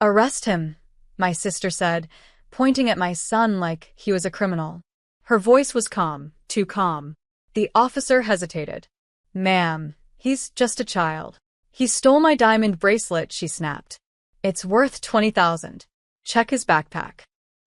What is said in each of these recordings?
"Arrest him," my sister said, pointing at my son like he was a criminal. Her voice was calm, too calm. The officer hesitated. "Ma'am, he's just a child. He stole my diamond bracelet," she snapped. "It's worth 20,000. Check his backpack."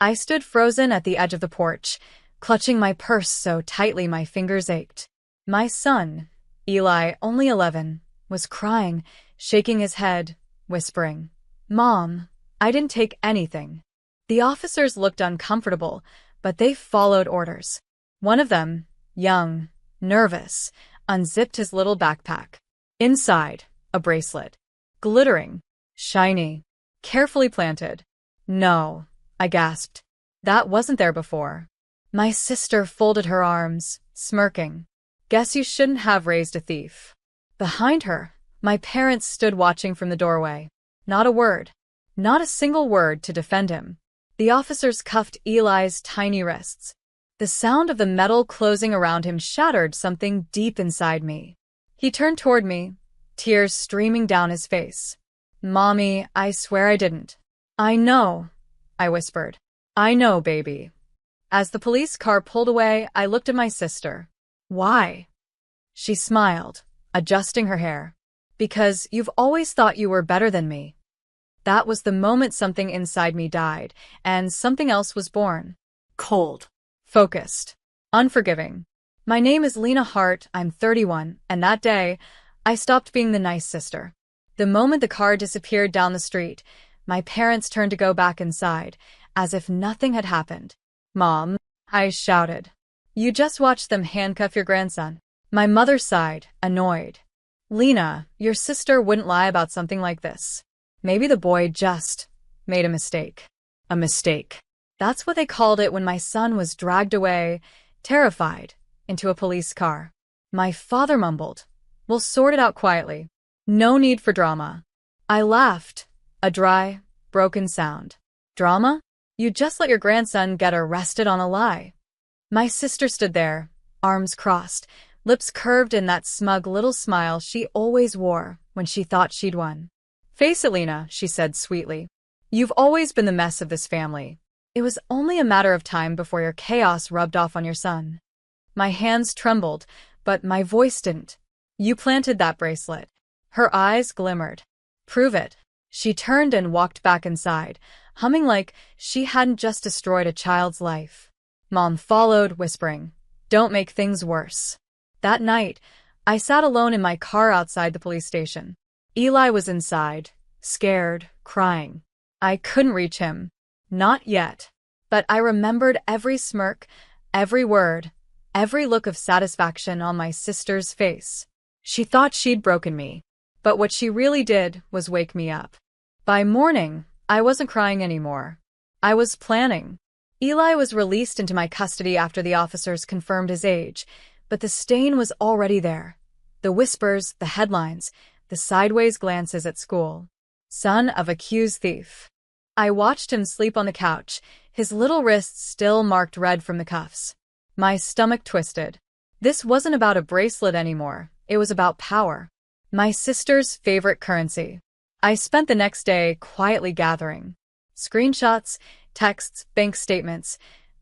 I stood frozen at the edge of the porch, clutching my purse so tightly my fingers ached. My son, Eli, only 11, was crying, shaking his head, whispering, "Mom, I didn't take anything." The officers looked uncomfortable, but they followed orders. One of them, young, nervous, unzipped his little backpack. Inside, a bracelet. Glittering, shiny, carefully planted. "No," I gasped. "That wasn't there before." My sister folded her arms, smirking. "Guess you shouldn't have raised a thief." Behind her, my parents stood watching from the doorway. Not a word. Not a single word to defend him. The officers cuffed Eli's tiny wrists. The sound of the metal closing around him shattered something deep inside me. He turned toward me, tears streaming down his face. "Mommy, I swear I didn't." "I know," I whispered. "I know, baby." As the police car pulled away, I looked at my sister. "Why?" She smiled, adjusting her hair. "Because you've always thought you were better than me." That was the moment something inside me died, and something else was born. Cold. Focused. Unforgiving. My name is Lena Hart, I'm 31, and that day, I stopped being the nice sister. The moment the car disappeared down the street, my parents turned to go back inside, as if nothing had happened. "Mom," I shouted. "You just watched them handcuff your grandson." My mother sighed, annoyed. "Lena, your sister wouldn't lie about something like this. Maybe the boy just made a mistake." A mistake. That's what they called it when my son was dragged away, terrified, into a police car. My father mumbled, "We'll sort it out quietly. No need for drama." I laughed, a dry, broken sound. "Drama? You just let your grandson get arrested on a lie." My sister stood there, arms crossed, lips curved in that smug little smile she always wore when she thought she'd won. "Face it, Lena," she said sweetly. "You've always been the mess of this family. It was only a matter of time before your chaos rubbed off on your son." My hands trembled, but my voice didn't. "You planted that bracelet." Her eyes glimmered. "Prove it." She turned and walked back inside, humming like she hadn't just destroyed a child's life. Mom followed, whispering, "Don't make things worse." That night, I sat alone in my car outside the police station. Eli was inside, scared, crying. I couldn't reach him. Not yet. But I remembered every smirk, every word, every look of satisfaction on my sister's face. She thought she'd broken me, but what she really did was wake me up. By morning, I wasn't crying anymore. I was planning. Eli was released into my custody after the officers confirmed his age, but the stain was already there. The whispers, the headlines, the sideways glances at school. Son of accused thief. I watched him sleep on the couch, his little wrists still marked red from the cuffs. My stomach twisted. This wasn't about a bracelet anymore. It was about power. My sister's favorite currency. I spent the next day quietly gathering. Screenshots, texts, bank statements,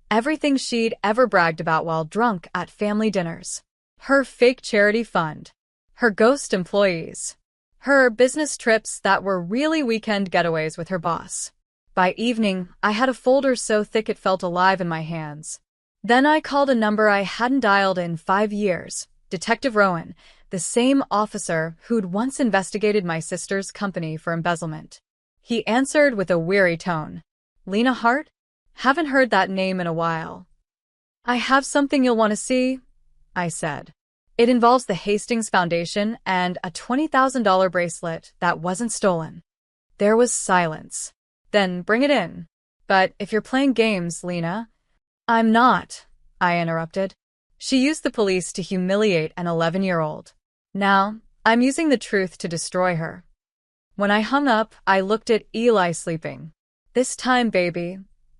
everything she'd ever bragged about while drunk at family dinners. Her fake charity fund. Her ghost employees. Her business trips that were really weekend getaways with her boss. By evening, I had a folder so thick it felt alive in my hands. Then I called a number I hadn't dialed in 5 years, Detective Rowan, the same officer who'd once investigated my sister's company for embezzlement. He answered with a weary tone. "Lena Hart? Haven't heard that name in a while." "I have something you'll want to see," I said. "It involves the Hastings Foundation and a $20,000 bracelet that wasn't stolen." There was silence. "Then bring it in." "But if you're playing games, Lena..." "I'm not," I interrupted. She used the police to humiliate an 11-year-old. Now, I'm using the truth to destroy her. When I hung up, I looked at Eli sleeping. "This time, baby,"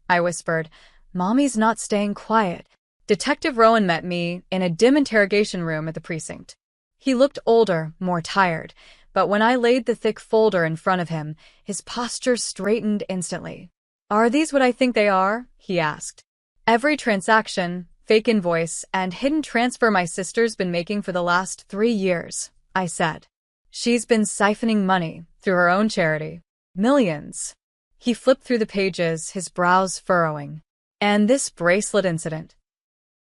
I whispered, "Mommy's not staying quiet." Detective Rowan met me in a dim interrogation room at the precinct. He looked older, more tired, but when I laid the thick folder in front of him, his posture straightened instantly. "Are these what I think they are?" he asked. "Every transaction, fake invoice, and hidden transfer my sister's been making for the last 3 years," I said. "She's been siphoning money through her own charity. Millions." He flipped through the pages, his brows furrowing. "And this bracelet incident?"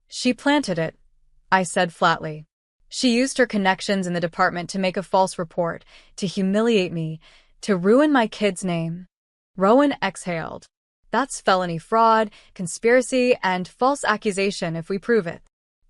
"She planted it," I said flatly. "She used her connections in the department to make a false report, to humiliate me, to ruin my kid's name." Rowan exhaled. "That's felony fraud, conspiracy, and false accusation if we prove it."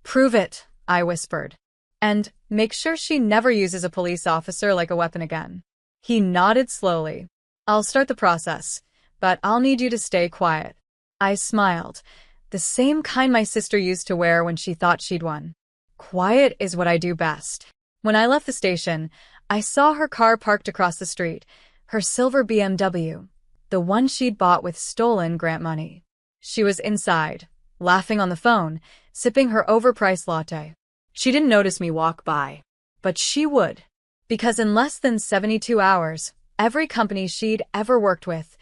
"Prove it," I whispered. "And make sure she never uses a police officer like a weapon again." He nodded slowly. "I'll start the process, but I'll need you to stay quiet." I smiled, the same kind my sister used to wear when she thought she'd won. Quiet is what I do best. When I left the station, I saw her car parked across the street, her silver BMW, the one she'd bought with stolen grant money. She was inside, laughing on the phone, sipping her overpriced latte. She didn't notice me walk by, but she would, because in less than 72 hours, every company she'd ever worked with,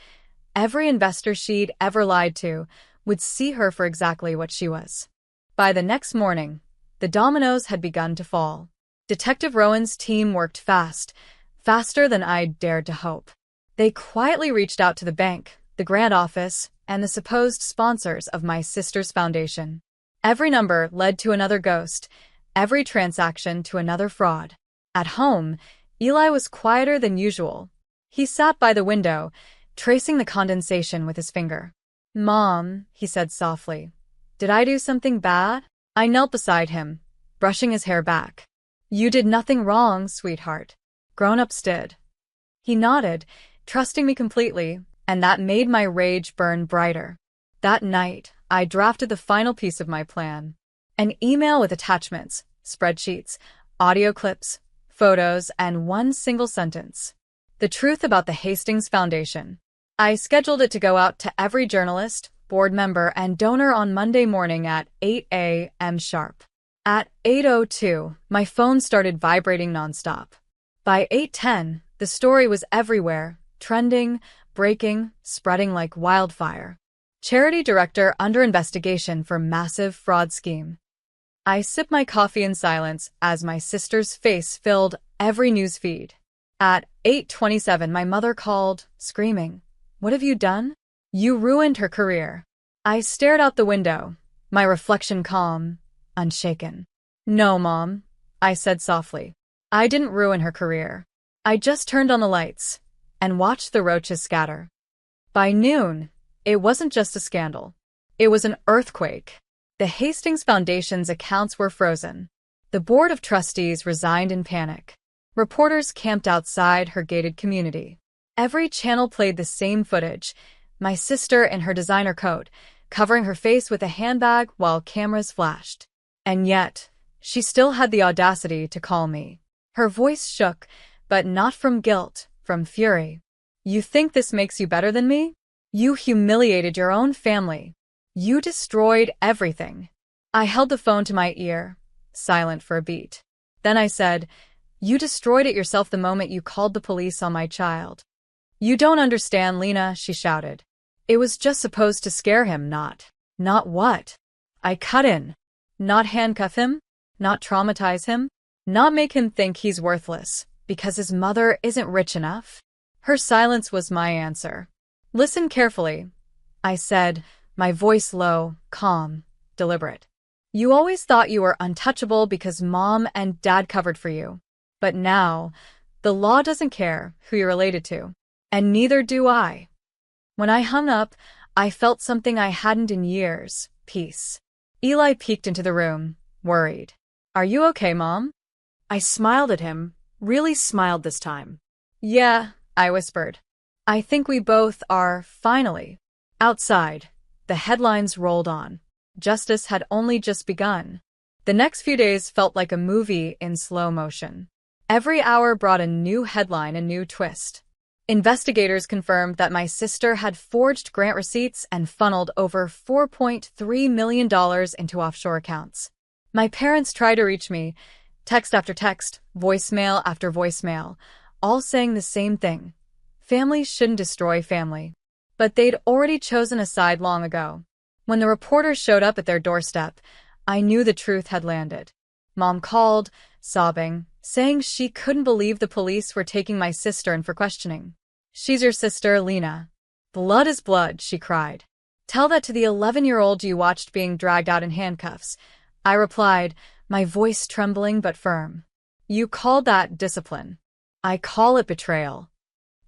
every investor she'd ever lied to, would see her for exactly what she was. By the next morning, the dominoes had begun to fall. Detective Rowan's team worked fast, faster than I'd dared to hope. They quietly reached out to the bank, the grant office, and the supposed sponsors of my sister's foundation. Every number led to another ghost, every transaction to another fraud. At home, Eli was quieter than usual. He sat by the window, tracing the condensation with his finger. "Mom," he said softly, "did I do something bad?" I knelt beside him, brushing his hair back. "You did nothing wrong, sweetheart. Grown-ups did." He nodded, trusting me completely, and that made my rage burn brighter. That night, I drafted the final piece of my plan. An email with attachments, spreadsheets, audio clips, photos, and one single sentence. The truth about the Hastings Foundation. I scheduled it to go out to every journalist, board member, and donor on Monday morning at 8 a.m. sharp. At 8:02, my phone started vibrating nonstop. By 8:10, the story was everywhere, trending, breaking, spreading like wildfire. Charity director under investigation for massive fraud scheme. I sipped my coffee in silence as my sister's face filled every news feed. At 8:27, my mother called, screaming, "What have you done? You ruined her career." I stared out the window, my reflection calm, unshaken. "No, Mom," I said softly. "I didn't ruin her career. I just turned on the lights and watched the roaches scatter." By noon, it wasn't just a scandal. It was an earthquake. The Hastings Foundation's accounts were frozen. The board of trustees resigned in panic. Reporters camped outside her gated community. Every channel played the same footage, my sister in her designer coat, covering her face with a handbag while cameras flashed. And yet, she still had the audacity to call me. Her voice shook, but not from guilt, from fury. "You think this makes you better than me? You humiliated your own family. You destroyed everything." I held the phone to my ear, silent for a beat. Then I said, "You destroyed it yourself the moment you called the police on my child." "You don't understand, Lena," she shouted. "It was just supposed to scare him, not what?" I cut in. "Not handcuff him, not traumatize him, not make him think he's worthless because his mother isn't rich enough." Her silence was my answer. "Listen carefully," I said, my voice low, calm, deliberate. "You always thought you were untouchable because Mom and Dad covered for you. But now, the law doesn't care who you're related to. And neither do I." When I hung up, I felt something I hadn't in years, peace. Eli peeked into the room, worried. "Are you okay, Mom?" I smiled at him, really smiled this time. "Yeah," I whispered. "I think we both are, finally." Outside, the headlines rolled on. Justice had only just begun. The next few days felt like a movie in slow motion. Every hour brought a new headline, a new twist. Investigators confirmed that my sister had forged grant receipts and funneled over $4.3 million into offshore accounts. My parents tried to reach me, text after text, voicemail after voicemail, all saying the same thing. Families shouldn't destroy family. But they'd already chosen a side long ago. When the reporters showed up at their doorstep, I knew the truth had landed. Mom called, sobbing, saying she couldn't believe the police were taking my sister in for questioning. "She's your sister, Lena. Blood is blood," she cried. "Tell that to the 11-year-old you watched being dragged out in handcuffs." I replied, my voice trembling but firm. "You called that discipline. I call it betrayal."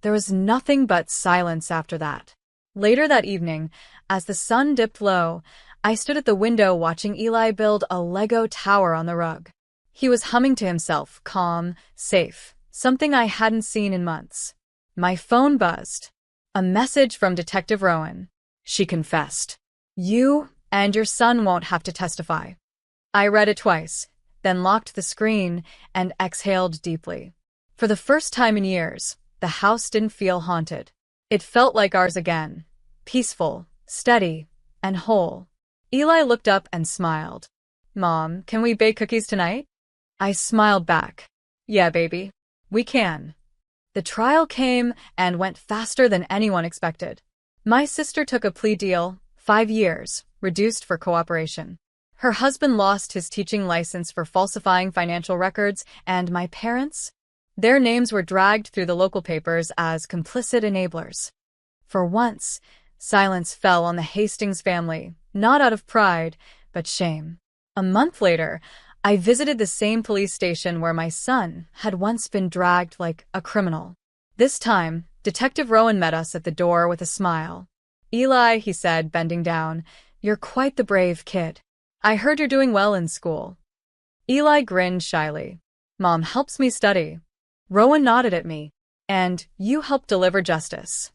There was nothing but silence after that. Later that evening, as the sun dipped low, I stood at the window watching Eli build a Lego tower on the rug. He was humming to himself, calm, safe, something I hadn't seen in months. My phone buzzed. A message from Detective Rowan. She confessed. "You and your son won't have to testify." I read it twice, then locked the screen and exhaled deeply. For the first time in years, the house didn't feel haunted. It felt like ours again, peaceful, steady, and whole. Eli looked up and smiled. "Mom, can we bake cookies tonight?" I smiled back. "Yeah, baby, we can." The trial came and went faster than anyone expected. My sister took a plea deal, 5 years, reduced for cooperation. Her husband lost his teaching license for falsifying financial records, and my parents? Their names were dragged through the local papers as complicit enablers. For once, silence fell on the Hastings family, not out of pride, but shame. A month later, I visited the same police station where my son had once been dragged like a criminal. This time, Detective Rowan met us at the door with a smile. "Eli," he said, bending down, "you're quite the brave kid. I heard you're doing well in school." Eli grinned shyly. "Mom helps me study." Rowan nodded at me. "And you helped deliver justice."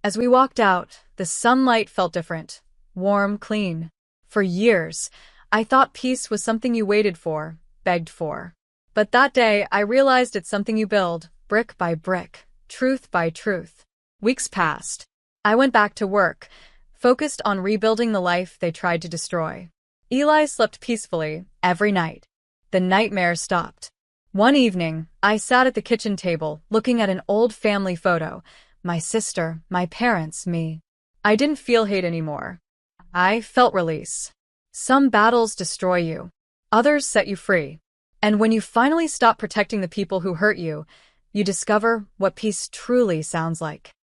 As we walked out, the sunlight felt different, warm, clean. For years, I thought peace was something you waited for, begged for. But that day, I realized it's something you build, brick by brick, truth by truth. Weeks passed. I went back to work, focused on rebuilding the life they tried to destroy. Eli slept peacefully every night. The nightmares stopped. One evening, I sat at the kitchen table, looking at an old family photo. My sister, my parents, me. I didn't feel hate anymore. I felt release. Some battles destroy you. Others set you free. And when you finally stop protecting the people who hurt you, you discover what peace truly sounds like.